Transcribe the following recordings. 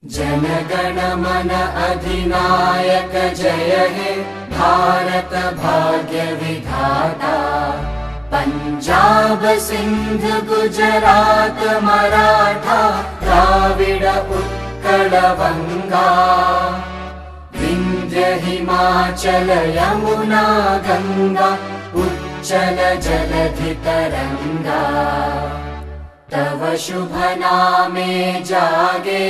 जनगण मन अधिनायक जय हे भारत भाग्य विधाता। पंजाब सिंध गुजरात मराठा द्राविड उत्कल बंगा। विंध्य हिमाचल यमुना गंगा उच्चल जलधि तरंगा। तव शुभ नामे जागे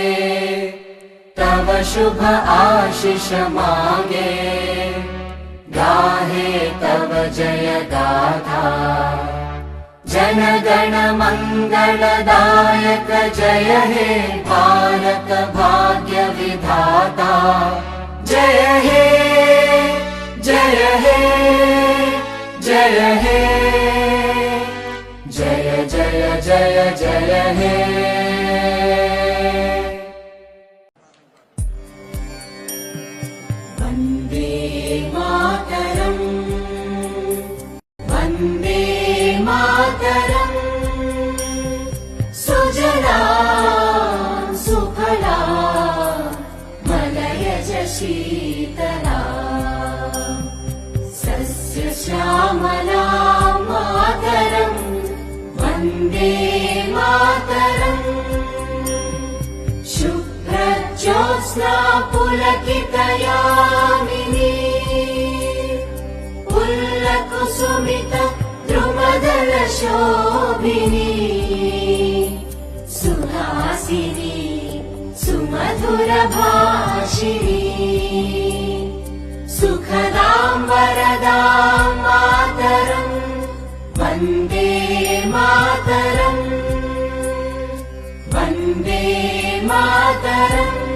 तव शुभ आशीष मागे। गाहे तव जय गाथा जनगण मंगलदायक जय हे भारत भाग्य विधाता। जय हे जय हे जय हे जय जय जय जय हे। वंदे मातरम वंदे मातरम। सुजलां सुफलां मलयज शीतलां। सस्य श्यामलां मातरम् वंदे मातरम्। शुभ्रज्योत्स्ना पुलकितयामिनी पुल्लकुसुमित द्रुमदल शोभिनी। सुहासिनी सुमधुर भाषिणी सुखदां वरदां मातरम् वंदे मातरम् वंदे मातरम्।